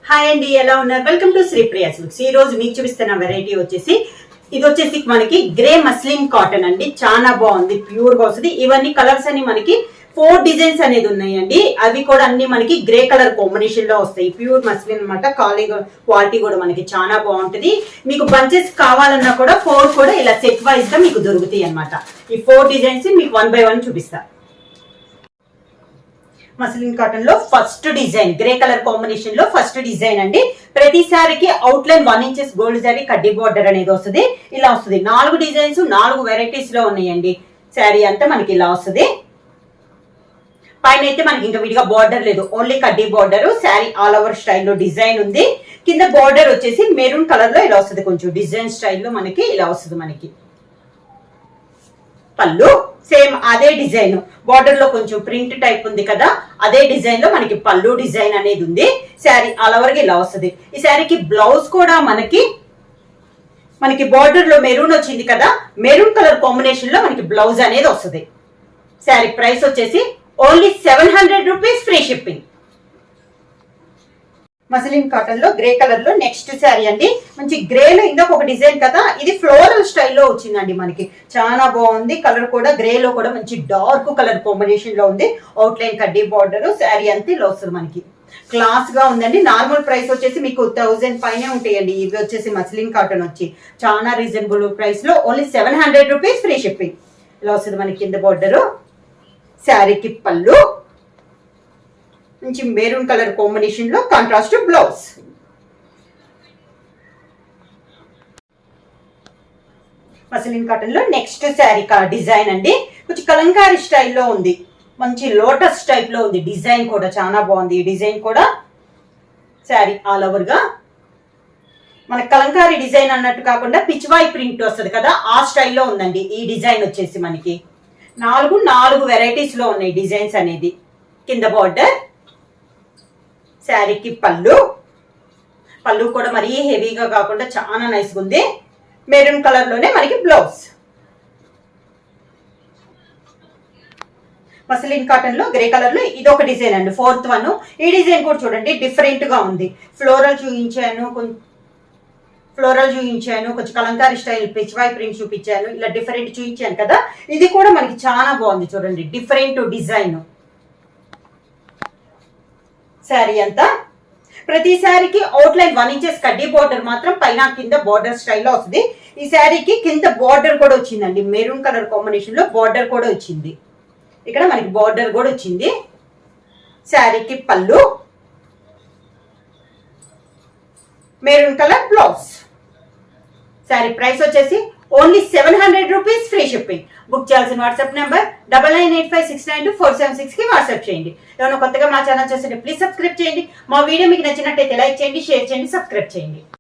Hi అండి, ఎలా ఉన్నారు? Welcome to Sripriya silks. ఈ రోజు మీకు చూపిస్తున్న వెరైటీ వచ్చేసి ఇది వచ్చేసి మనకి గ్రే మస్లిన్ కాటన్ అండి. చాలా బాగుంది, ప్యూర్ గా వస్తుంది. ఇవన్నీ కలర్స్ అన్ని మనకి 4 డిజైన్స్ అనేది ఉన్నాయండి. అవి కూడా అన్ని మనకి గ్రే కలర్ కాంబినేషన్ లో వస్తాయి. ప్యూర్ మస్లిన్ అనమాట. క్వాలిటీ కూడా మనకి చాలా బాగుంటది. మీకు బంచెస్ కావాలన్నా కూడా 4 కూడా ఇలా సెట్ వైజ్ గా మీకు దొరుకుతాయి అనమాట. ఈ 4 డిజైన్స్ మీకు 1 by 1 చూపిస్తా. మస్లిన్ కాటన్ లో first design grey colour combination లో ఫస్ట్ డిజైన్ అండి. ప్రతిసారికి outline 1 inches gold zari కడ్డీ బోర్డర్ అనేది వస్తుంది. ఇలా వస్తుంది. 4 డిజైన్స్ 4 వెరైటీస్ లో ఉన్నాయండి. శారీ అంతా మనకి ఇలా వస్తుంది. పైన అయితే మనకి ఇంకా విడిగా బార్డర్ లేదు, ఓన్లీ కడ్డీ బార్డర్. శారీ ఆల్ ఓవర్ స్టైల్లో డిజైన్ ఉంది. కింద బార్డర్ వచ్చేసి మెరూన్ కలర్ లో ఇలా వస్తుంది. కొంచెం డిజైన్ స్టైల్లో మనకి ఇలా వస్తుంది. మనకి పళ్ళు సేమ్ అదే డిజైన్, బార్డర్ లో కొంచెం ప్రింట్ టైప్ ఉంది కదా, అదే డిజైన్ లో మనకి పళ్ళు డిజైన్ అనేది ఉంది. శారీ ఆల్ ఓవర్ గా ఇలా వస్తుంది. ఈ శారీకి బ్లౌజ్ కూడా మనకి బార్డర్ లో మెరూన్ వచ్చింది కదా, మెరూన్ కలర్ కాంబినేషన్ లో మనకి బ్లౌజ్ అనేది వస్తుంది. శారీ ప్రైస్ వచ్చేసి only 700 rupees, free shipping. Muslin cotton లో గ్రే కలర్ లో నెక్స్ట్ శారీ అండి. మంచి గ్రే లో ఇందాక ఒక డిజైన్ కదా, ఇది ఫ్లోరల్ స్టైల్లో వచ్చిందండి. మనకి చాలా బాగుంది. కలర్ కూడా గ్రే లో కూడా మంచి డార్క్ కలర్ కాంబినేషన్ లో ఉంది. అవుట్ లైన్ కడ్డీ బార్డర్. శారీ అంతా ఇలా వస్తుంది. మనకి క్లాస్ గా ఉందండి. నార్మల్ ప్రైస్ వచ్చేసి మీకు 1000 పైనే ఉంటాయండి. ఇవి వచ్చేసి మస్లిన్ కాటన్ వచ్చి చాలా రీజనబుల్ ప్రైస్ లో ఓన్లీ 700 రూపీస్, ఫ్రీ షిప్పింగ్. ఇలా వస్తుంది మనకి కింద బార్డర్. శారీకి పళ్ళు మంచి మెరూన్ కలర్ కాంబినేషన్ లో కాంట్రాస్ట్ బ్లౌజ్. మస్లిన్ కాటన్ లో నెక్స్ట్ శారీ డిజైన్ అండి. కొంచెం కలంకారీ స్టైల్లో ఉంది. మంచి లోటస్ టైప్ లో ఉంది. డిజైన్ కూడా చాలా బాగుంది. ఈ డిజైన్ కూడా శారీ ఆల్ ఓవర్ గా మన కలంకారీ డిజైన్ అన్నట్టు కాకుండా పిచ్వాయ్ ప్రింట్ వస్తుంది కదా, ఆ స్టైల్లో ఉందండి. ఈ డిజైన్ వచ్చేసి మనకి 4 వెరైటీస్ లో ఉన్నాయి డిజైన్స్ అనేది. కింద బార్డర్, శారీకి పళ్ళు కూడా మరీ హెవీగా కాకుండా చాలా నైస్గా ఉంది. మెరూన్ కలర్ లోనే మనకి బ్లౌజ్. మస్లిన్ కాటన్ లో గ్రే కలర్ లో ఇది ఒక డిజైన్ అండి, 4th వన్. ఈ డిజైన్ కూడా చూడండి, డిఫరెంట్ గా ఉంది. ఫ్లోరల్ చూపించాను, కొంచెం కలంకారీ స్టైల్ పిచ్వాయ్ ప్రింట్ చూపించాను. ఇలా డిఫరెంట్ చూపించాను కదా, ఇది కూడా మనకి చాలా బాగుంది. చూడండి, డిఫరెంట్ డిజైన్. శారీ అంతా ప్రతి శారీకి అవుట్ లైన్ 1 inches కడ్డీ బార్డర్ మాత్రం పైన కింద బార్డర్ స్టైల్లో వస్తుంది. ఈ శారీకి కింద బార్డర్ కూడా వచ్చిందండి. మెరూన్ కలర్ కాంబినేషన్ లో బార్డర్ కూడా వచ్చింది. ఇక్కడ మనకి బార్డర్ కూడా వచ్చింది. శారీకి పళ్ళు, maroon colour blouse. Sari price వచ్చేసి only 700 rupees, free shipping. Book చేయాల్సిన వాట్సాప్ నెంబర్ 9985692476 కి వాట్సాప్ చేయండి. ఎవరైనా కొత్తగా మా ఛానల్ చూస్తుంటే ప్లీజ్ సబ్స్క్రైబ్ చేయండి. మా వీడియో మీకు నచ్చినట్టయితే లైక్ చేయండి, షేర్ చేయండి, సబ్స్క్రైబ్ చేయండి.